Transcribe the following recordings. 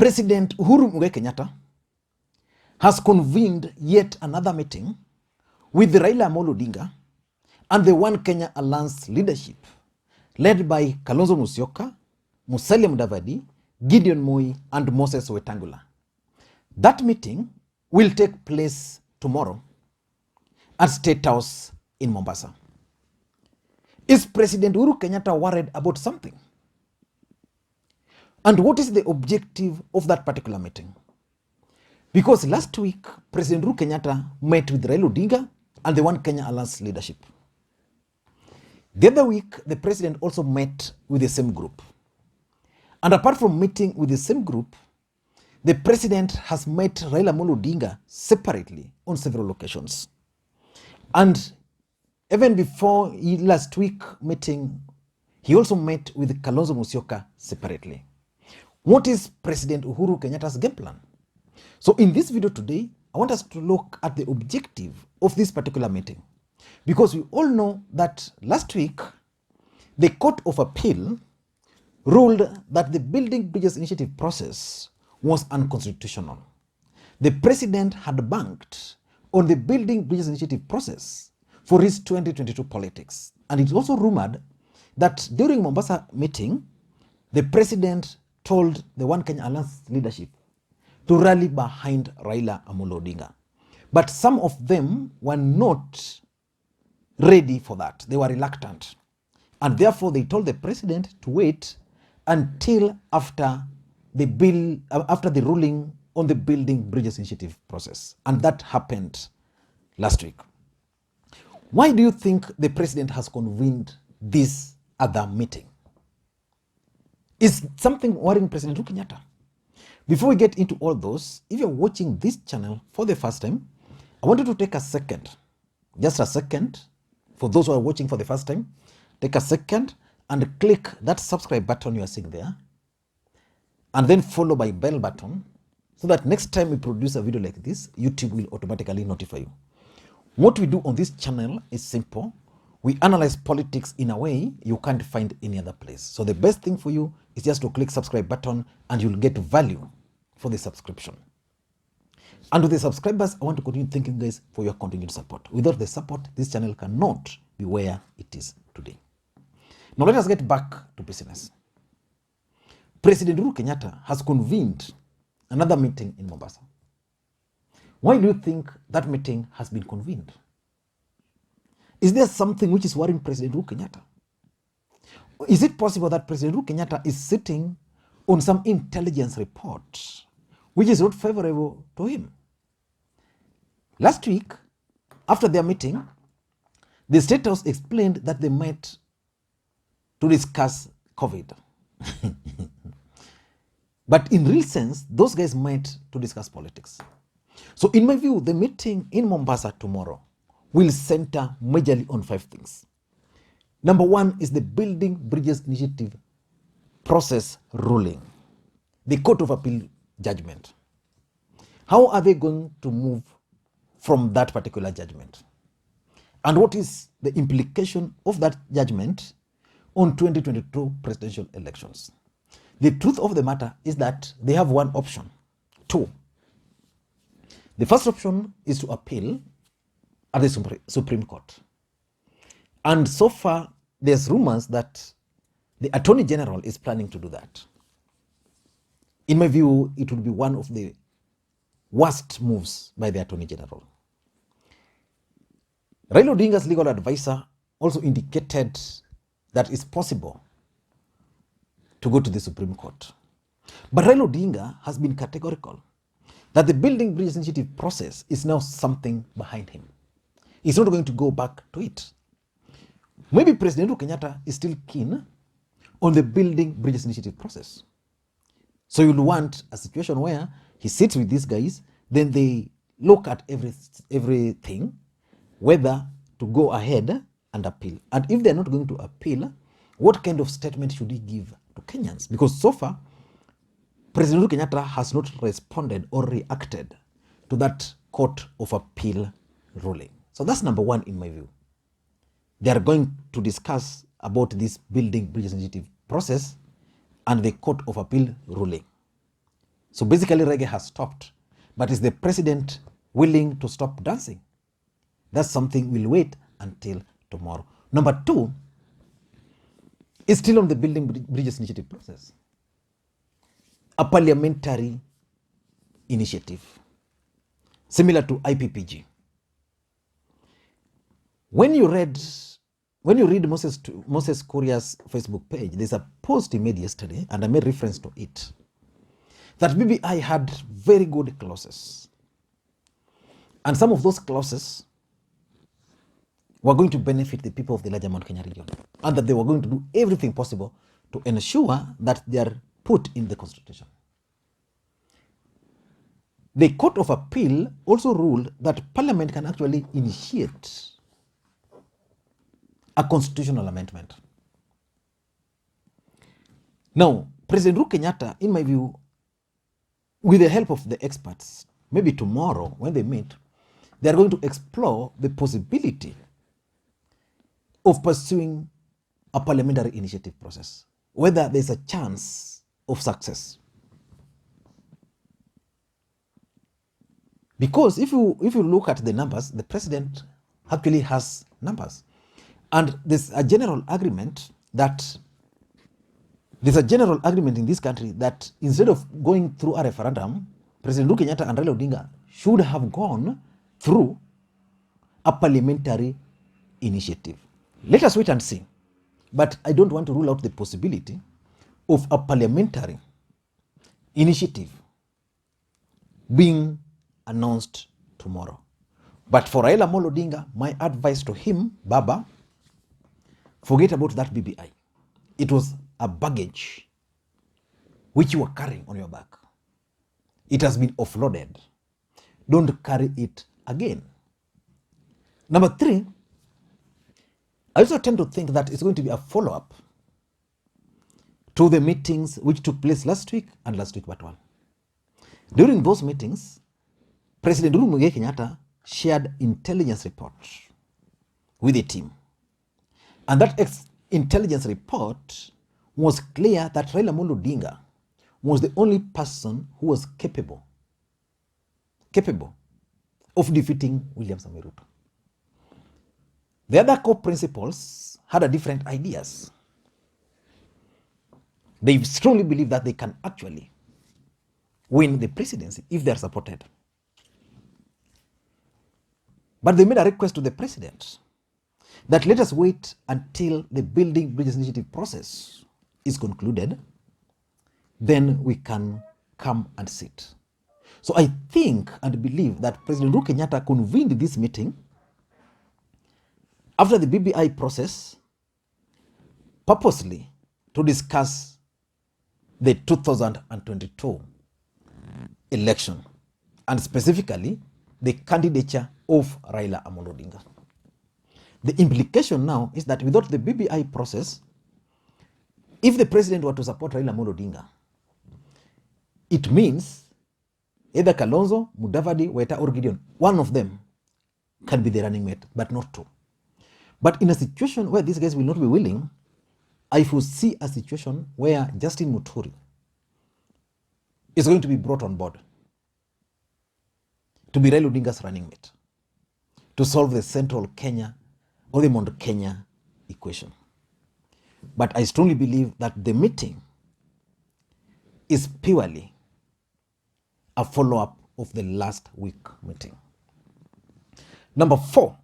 President Uhuru Kenyatta has convened yet another meeting with Raila Odinga and the One Kenya Alliance leadership, led by Kalonzo Musyoka, Musalia Mudavadi, Gideon Moi, and Moses Wetangula. That meeting will take place tomorrow at State House in Mombasa. Is President Uhuru Kenyatta worried about something? And what is the objective of that particular meeting? Because last week, President Uhuru Kenyatta met with Raila Odinga and the One Kenya Alliance leadership. The other week, the president also met with the same group. And apart from meeting with the same group, the president has met Raila Odinga separately on several occasions. And even before last week meeting, he also met with Kalonzo Musyoka separately. What is President Uhuru Kenyatta's game plan? So in this video today, I want us to look at the objective of this particular meeting. Because we all know that last week, the Court of Appeal ruled that the Building Bridges Initiative process was unconstitutional. The president had banked on the Building Bridges Initiative process for his 2022 politics. And it's also rumored that during Mombasa meeting, the president told the One Kenya Alliance leadership to rally behind Raila Odinga. But some of them were not ready for that. They were reluctant. And therefore, they told the president to wait until after the ruling on the Building Bridges Initiative process. And that happened last week. Why do you think the president has convened this other meeting? Is something worrying President Uhuru Kenyatta? Before we get into all those, if you're watching this channel for the first time, I want you to take a second, just a second, for those who are watching for the first time, take a second and click that subscribe button you are seeing there, and then follow by bell button, so that next time we produce a video like this, YouTube will automatically notify you. What we do on this channel is simple. We analyze politics in a way you can't find any other place. So the best thing for you is just to click subscribe button and you'll get value for the subscription. And to the subscribers, I want to continue thanking you guys for your continued support. Without the support, this channel cannot be where it is today. Now let us get back to business. President Uhuru Kenyatta has convened another meeting in Mombasa. Why do you think that meeting has been convened? Is there something which is worrying President Uhuru Kenyatta? Is it possible that President Uhuru Kenyatta is sitting on some intelligence report which is not favorable to him? Last week, after their meeting, the State House explained that they met to discuss COVID. But in real sense, those guys met to discuss politics. So in my view, the meeting in Mombasa tomorrow will center majorly on 5 things. Number 1 is the Building Bridges Initiative process ruling, the Court of Appeal judgment. How are they going to move from that particular judgment? And what is the implication of that judgment on 2022 presidential elections? The truth of the matter is that they have one option, 2. The first option is to appeal at the Supreme Court. And so far, there's rumors that the Attorney General is planning to do that. In my view, it would be one of the worst moves by the Attorney General. Raila Odinga's legal advisor also indicated that it's possible to go to the Supreme Court. But Raila Odinga has been categorical that the Building Bridges Initiative process is now something behind him. He's not going to go back to it. Maybe President Uhuru Kenyatta is still keen on the Building Bridges Initiative process. So you'll want a situation where he sits with these guys, then they look at everything, whether to go ahead and appeal. And if they're not going to appeal, what kind of statement should he give to Kenyans? Because so far, President Uhuru Kenyatta has not responded or reacted to that Court of Appeal ruling. So that's number 1 in my view. They are going to discuss about this Building Bridges Initiative process and the Court of Appeal ruling. So basically reggae has stopped. But is the president willing to stop dancing? That's something we'll wait until tomorrow. Number two is still on the Building Bridges Initiative process. A parliamentary initiative, similar to IPPG. When you read Moses Kuria's Facebook page, there's a post he made yesterday, and I made reference to it, that BBI had very good clauses. And some of those clauses were going to benefit the people of the larger Mount Kenya region, and that they were going to do everything possible to ensure that they are put in the constitution. The Court of Appeal also ruled that Parliament can actually initiate a constitutional amendment. Now, President Uhuru Kenyatta, in my view, with the help of the experts, maybe tomorrow when they meet, they are going to explore the possibility of pursuing a parliamentary initiative process, whether there's a chance of success. Because if you look at the numbers, the president actually has numbers. And there's a general agreement in this country that instead of going through a referendum, President Uhuru Kenyatta and Raila Odinga should have gone through a parliamentary initiative. Let us wait and see. But I don't want to rule out the possibility of a parliamentary initiative being announced tomorrow. But for Raila Odinga, my advice to him, Baba, forget about that BBI. It was a baggage which you are carrying on your back. It has been offloaded. Don't carry it again. Number three, I also tend to think that it's going to be a follow-up to the meetings which took place last week and last week but one. During those meetings, President Uhuru Kenyatta shared intelligence report with the team. And that intelligence report was clear that Raila Odinga was the only person who was capable of defeating William Samoei Ruto. The other core principals had different ideas. They strongly believe that they can actually win the presidency if they are supported. But they made a request to the president that let us wait until the Building Bridges Initiative process is concluded, then we can come and sit. So I think and believe that President Uhuru Kenyatta convened this meeting after the BBI process purposely to discuss the 2022 election, and specifically the candidature of Raila Odinga. The implication now is that without the BBI process, if the president were to support Raila Odinga, it means either Kalonzo, Mudavadi, Weta, or Gideon, one of them can be the running mate, but not two. But in a situation where these guys will not be willing, I foresee a situation where Justin Muturi is going to be brought on board to be Raila Odinga's running mate to solve the central Kenya or the Mount Kenya equation. But I strongly believe that the meeting is purely a follow-up of the last week meeting. Number four,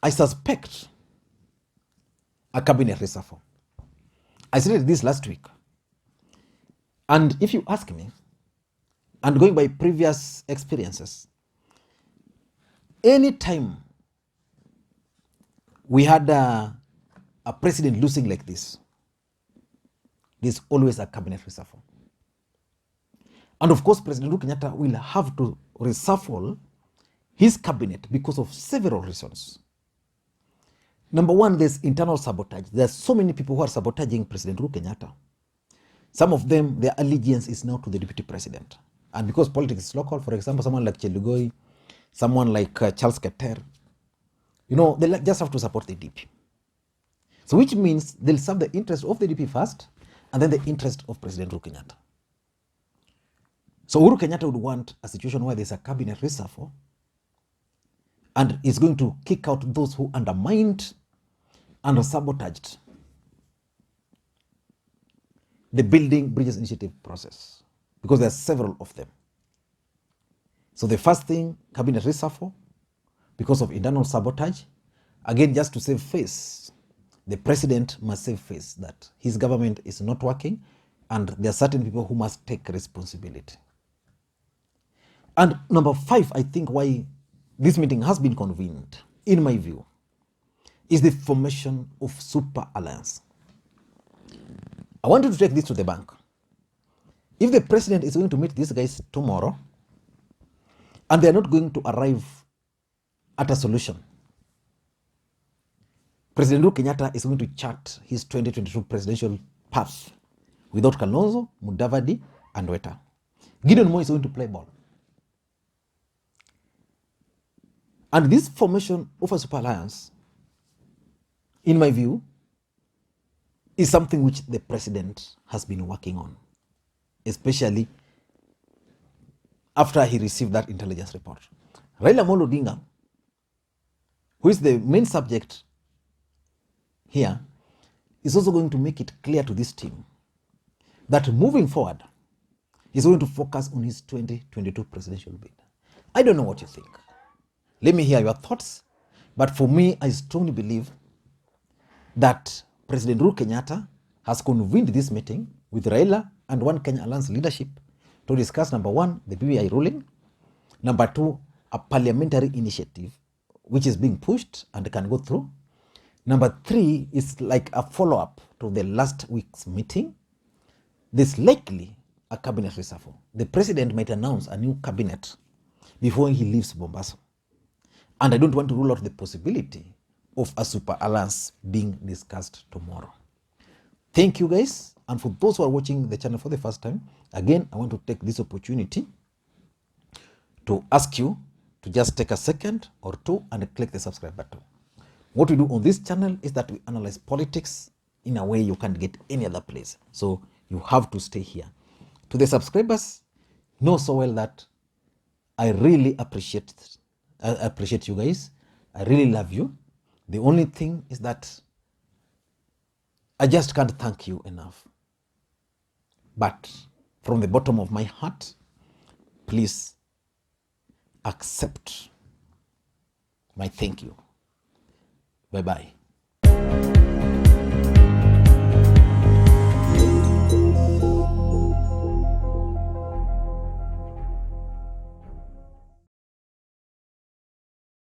I suspect a cabinet reshuffle. I said this last week. And if you ask me, and going by previous experiences, any time we had a president losing like this, there's always a cabinet reshuffle. And of course, President Uhuru Kenyatta will have to reshuffle his cabinet because of several reasons. Number one, there's internal sabotage. There are so many people who are sabotaging President Uhuru Kenyatta. Some of them, their allegiance is now to the deputy president. And because politics is local, for example, someone like Chelugoi, someone like Charles Keter, they just have to support the DP. So which means they'll serve the interest of the DP first, and then the interest of President Uhuru Kenyatta. So Uhuru Kenyatta would want a situation where there's a cabinet reshuffle and is going to kick out those who undermined and sabotaged the Building Bridges Initiative process, because there are several of them. So the first thing, cabinet reshuffle, because of internal sabotage. Again, just to save face, the president must save face that his government is not working and there are certain people who must take responsibility. And number 5, I think why this meeting has been convened, in my view, is the formation of super alliance. I want you to take this to the bank. If the president is going to meet these guys tomorrow and they are not going to arrive at a solution, President Uhuru Kenyatta is going to chart his 2022 presidential path without Kalonzo, Mudavadi, and Weta. Gideon Moi is going to play ball. And this formation of a super alliance, in my view, is something which the president has been working on, especially after he received that intelligence report. Raila Odinga, who is the main subject here, is also going to make it clear to this team that moving forward, he's going to focus on his 2022 presidential bid. I don't know what you think. Let me hear your thoughts. But for me, I strongly believe that President Uhuru Kenyatta has convened this meeting with Raila and One Kenya Alliance leadership to discuss, number 1, the BBI ruling, number 2, a parliamentary initiative which is being pushed and can go through. Number 3 is like a follow-up to the last week's meeting. There's likely a cabinet reshuffle. The president might announce a new cabinet before he leaves Mombasa. And I don't want to rule out the possibility of a super alliance being discussed tomorrow. Thank you, guys. And for those who are watching the channel for the first time, again, I want to take this opportunity to ask you to just take a second or two and click the subscribe button. What we do on this channel is that we analyze politics in a way you can't get any other place. So you have to stay here. To the subscribers, know so well that I really appreciate you guys. I really love you. The only thing is that I just can't thank you enough. But from the bottom of my heart, please accept my thank you. Bye-bye.